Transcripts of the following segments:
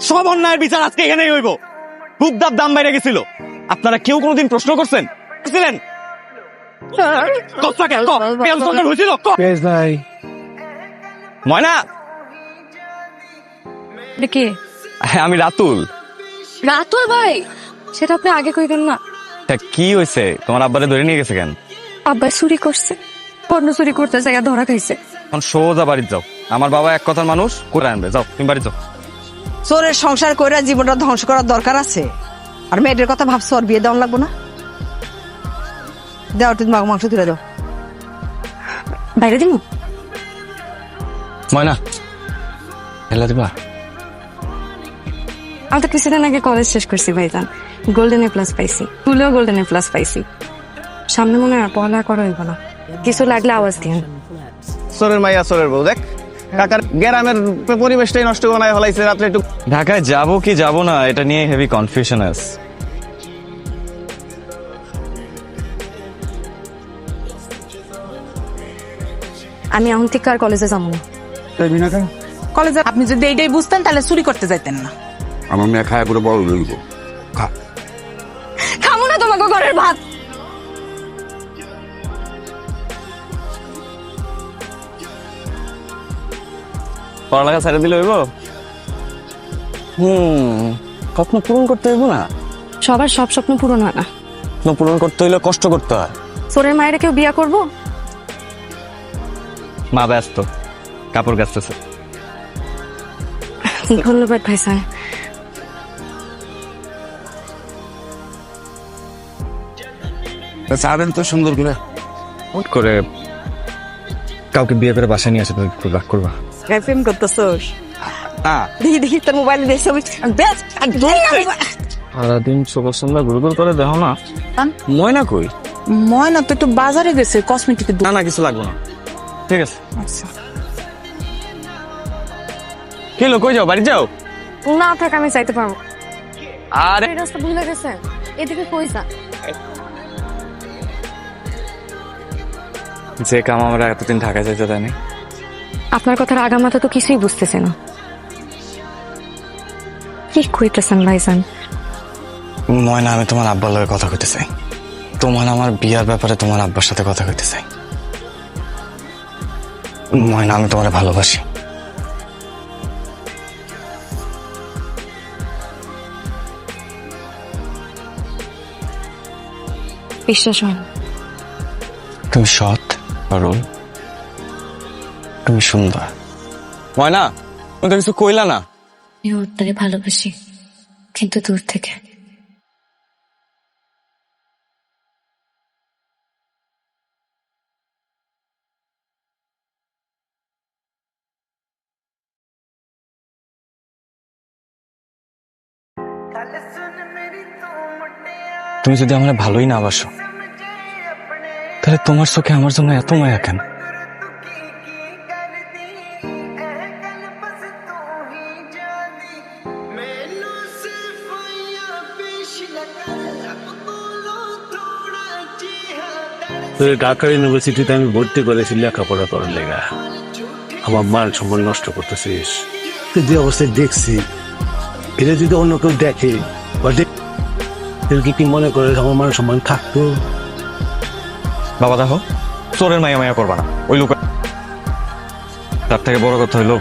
সব অন্যায়ের বিচার আজকে এখানেই হইব। দুধদার দাম বাইরে গেছিল, আপনারা কেউ কোনোদিন প্রশ্ন করছেন? ময়না, কে? হ্যাঁ আমি রাতুল। রাতুল ভাই, সেটা আপনি আগে কইবেন না। তা কি হয়েছে, তোমার আব্বারে ধরে নিয়ে গেছে কেন? আব্বা চুরি করছে, পণ্য চুরি করতে জায়গা ধরা খাইছে। এখন সোজা বাড়িতে যাও, আমার বাবা এক কথার মানুষ, করে আনবে। যাও তুমি বাড়ি যাও। চোরের সংসার কইরা জীবনটা ধ্বংস করার দরকার আছে? আর মেয়েদের কথা ভাবছো আর বিয়ে দেওয়া লাগবো না? দাও তুমি মাংস তুলে দাও। বাইরে দিন। ময়না হেলা দিবা? আমি তো কিছুদিন আগে কলেজ শেষ করছি ভাইজান, গোল্ডেন এ প্লাস পাইছি, স্কুলেও গোল্ডেন এ প্লাস পাইছি। সামনে মনে হয় পড়ালেখা করা হইব না, কিছু লাগলে আওয়াজ দিন। সোরের মাইয়া সোরের বউ, দেখ কাকার গ্রামের পরিবেশটাই নষ্ট বানায় ফেলাইছে। রাত্রে একটু ঢাকায় যাবো কি যাবো না এটা নিয়ে হেভি কনফিউশন আছে। আমি এখন থেকে আর কলেজে যাবো না। কলেজে আপনি যদি এইটাই বুঝতেন তাহলে চুরি করতে যাইতেন না। আমার মেয়ে খায় পুরো বড় লইব। খাবো না তোমাকে ঘরের ভাত। পড়ালেখা ছেড়ে দিলে হইব? স্বপ্ন পূরণ করতে হইব না? সবার সব স্বপ্ন পূরণ হয় না। স্বপ্ন পূরণ করতে হইলে কষ্ট করতে হয়। চোরের মায়ের কেউ বিয়া করবো? মা ব্যস্ত, কাপড় কাচতেছে। ধন্যবাদ ভাইজান। চাবেন তো সুন্দর করে। হুট করে কাউকে বিয়ে করে বাসায় নিয়ে আসে, তুমি একটু রাগ করবা? প্রেম করতেছোস? হ্যাঁ, দেখি দেখি তোর মোবাইলে দেখি ছবি। সারাদিন চোখের সন্ধ্যা গুরুগুল করে দেখো না। ময়না কই? ময়না তো একটু বাজারে গেছে কসমেটিকের না না কিছু লাগবে না, ঠিক আছে। কি হলো, কই যাও? বাড়ি যাও। না থাক, আমি চাইতে পারবো। আরে এই রাস্তা ভুলে গেছে, এদিকে কই যা? যে কাম আমরা এতদিন ঢাকা যাইতে দেয়নি। আপনার কথার আগামাথা তো কিছুই বুঝতেছে না। কি কইতেছেন ভাইজান? ময়না, আমি তোমার আব্বার লগে কথা কইতে চাই। তোমার আমার বিয়ার ব্যাপারে তোমার আব্বার সাথে কথা কইতে চাই। ময়না, আমি তোমারে ভালোবাসি। বিশ্বাস হয় না। তুমি সৎ, সরল, তুমি সুন্দর। ময়না, তুমি তো কিছু কইলা না। আমি আপনাকে ভালোবাসি, কিন্তু দূর থেকে। তুমি যদি আমার ভালোই না বাসো, তাহলে তোমার চোখে আমার জন্য এত মায়া কেন? ঢাকা ইউনিভার্সিটিতে আমি ভর্তি করেছি লেখাপড়া করার লেগা। আমার মান সম্মান নষ্ট করতেছিস তুই। যে অবস্থায় দেখছি, এটা যদি অন্য কেউ দেখে বা কি মনে করে আমার মান সম্মান থাকতো? বাবা দেখো, চোরের মায়া মায়া করবা না। ওই লোক, তার থেকে বড় কথা হইলো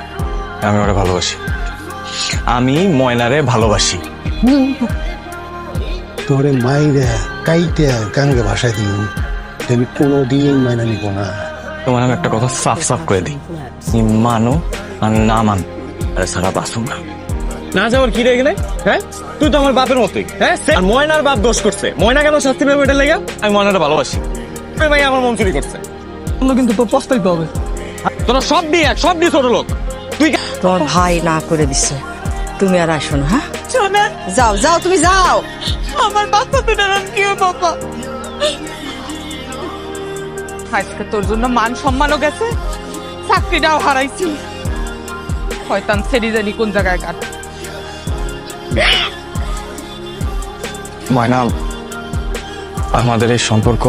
আমি ওরে ভালোবাসি। আমি ময়নারে ভালোবাসি। তোরে মাইরা কাইটা গাঙ্গে ভাষায় দিন, আমি কোনোদিন মাইনা নিব না। তোমার আমি একটা কথা সাফ সাফ করে দিই, তুমি মানো আর না মান, আরে সারা বাসুম না। না যাওয়ার কি রেগে নাই? হ্যাঁ, তুই তো আমার বাপের মতোই। হ্যাঁ, আর ময়নার বাপ দোষ করছে, ময়না কেন শাস্তি পাবে এটা লেগে? আমি ময়নাটা ভালোবাসি। ভাই আমার মন চুরি করছে, কিন্তু তো পস্তাইতে হবে। তোরা সব দিয়ে ছোট লোক। তুই তোমার ভাই না করে দিছে, তুমি আর আসো না। হ্যাঁ, শোনা, যাও যাও, তুমি যাও। আমার বাচ্চা দুটার কি বাবা? আজকে তোর জন্য মান সম্মানও গেছে, চাকরিটাও হারাইছি। শয়তান ছেড়ে জানি কোন জায়গায় কাট। ময়না, আমাদের এই সম্পর্ক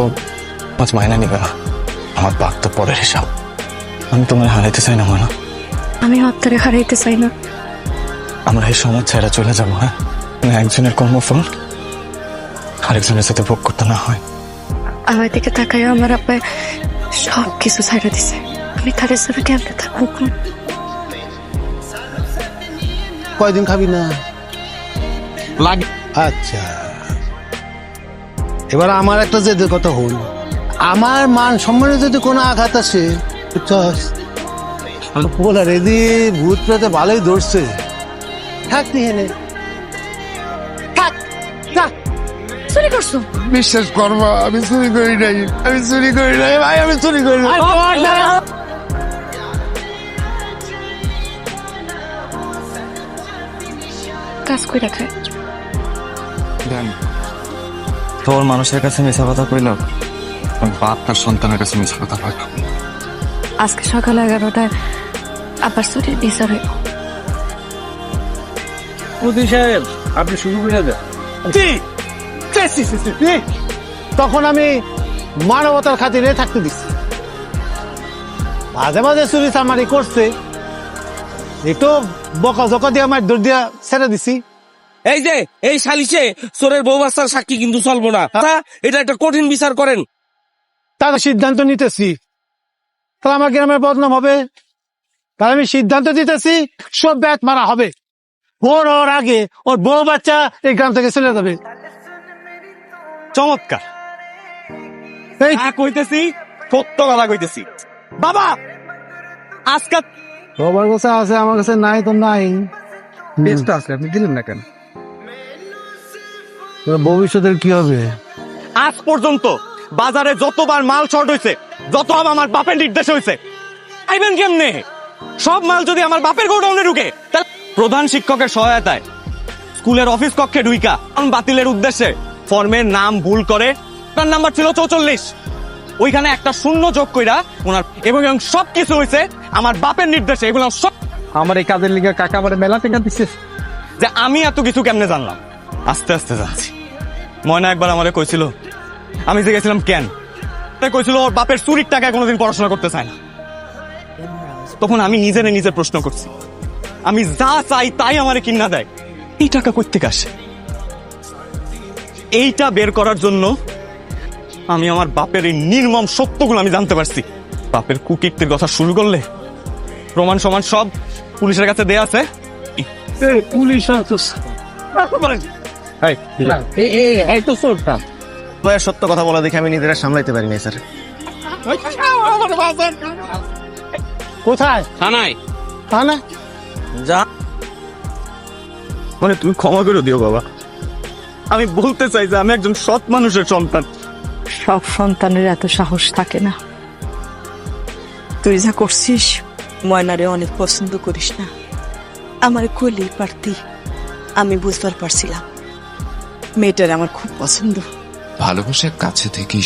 আজ মায়না নিবে না। আমার বাপ তো পরের হিসাব। আমি তোমার হারাইতে চাই না ময়না। আমি আপনারে হারাইতে চাই না। আমরা এই সমাজ ছেড়ে চলে যাবো, হ্যাঁ? একজনের কর্মফল আরেকজনের সাথে ভোগ করতে না হয়। আমার দিকে তাকাই আমার আব্বা সব কিছু ছাইড়া দিছে। আমি তাদের সাথে কেমনে থাকবো? কয়দিন খাবি না? লাগে আচ্ছা, এবার আমার একটা যে কথা হল, আমার মান সম্মানে যদি কোনো আঘাত আসে, বলা রেদি ভূত প্রেতে ভালোই ধরছে, থাকতি হেনে থাক থাক। চুরি করছো? বিশ্বাস করবা, আমি চুরি করি নাই, আমি চুরি করি নাই ভাই, আমি চুরি করি নাই। কাজ কইরা খায়। তোর মানুষের কাছে মিছা কথা কইল, বাপ তার সন্তানের কাছে মিছা কথা কইল। আজকে সকাল 11টায় আবার চুরির বিচার হইব। সাহেব, আপনি শুরু করে দেন। তখন আমি মানবতার খাতিরে থাকতে দিচ্ছি, মাঝে মাঝে চুরি চামারি করছে, একটু বকা জকা দিয়ে আমার দৌড় দিয়া ছেড়ে দিছি। এই যে এই সালিশে চোরের বউ বাচ্চার সাক্ষী কিন্তু চলবো না, এটা একটা কঠিন বিচার করেন। তার সিদ্ধান্ত নিতেছি, তাহলে আমার গ্রামের বদনাম হবে, তাহলে আমি সিদ্ধান্ত দিতেছি সব ব্যাট মারা হবে। ওর আগে ওর বউ বাচ্চা এই গ্রাম থেকে চলে যাবে। চমৎকার, এই কইতেছি সত্য কথা কইতেছি। বাবা আজকে সবার কাছে আছে, আমার কাছে নাই তো নাই। আপনি দিলেন না কেন? ভবিষ্যতের কি হবে? আজ পর্যন্ত বাজারে যতবার মাল শর্ট হয়েছে, যত আমার বাপের নির্দেশ হয়েছে, আইবেন কেমনে? সব মাল যদি আমার বাপের গোডাউনে ঢুকে, তাহলে প্রধান শিক্ষকের সহায়তায় স্কুলের অফিস কক্ষে ঢুইকা বাতিলের উদ্দেশ্যে ফর্মের নাম ভুল করে, তার নাম্বার ছিল 44, ওইখানে একটা শূন্য যোগ কইরা ওনার এবং সবকিছু হয়েছে আমার বাপের নির্দেশে। এগুলো সব আমার এই কাজের লিগে কাকা আমার মেলা টেকা দিচ্ছে। যে আমি এত কিছু কেমনে জানলাম? আস্তে আস্তে জানছি। ময়না একবার আমারে কইছিল, আমি যে গেছিলাম কেন, কইছিল ওর বাপের চুরির টাকায় কোনোদিন পড়াশোনা করতে চায় না। তখন আমি নিজে প্রশ্ন করছি, আমি যা চাই তাই আমারে কিনা দেয়, এই টাকা কই থেকে আসে? এইটা বের করার জন্য আমি আমার বাপের এই নির্মম সত্যগুলো আমি জানতে পারছি। বাপের কুকীর্তির কথা শুরু করলে প্রমাণ সমান সব পুলিশের কাছে দেয়া আছে। পুলিশ সত্য কথা বলা দেখে আমি নিজেরা সামলাইতে পারি নাই স্যার। কোথায়? থানায়। থানা? যা মানে তুমি ক্ষমা করে দিও বাবা, আমি বলতে চাই যে আমি একজন সৎ মানুষের সন্তান। সব সন্তানের এত সাহস থাকে না। তুই যা করছিস, ময়নারে অনেক পছন্দ করিস না। আমার কলি পারতি, আমি বুঝবার পারছিলাম মেয়েটার আমার খুব পছন্দ। ভালোবাসার কাছে থেকেই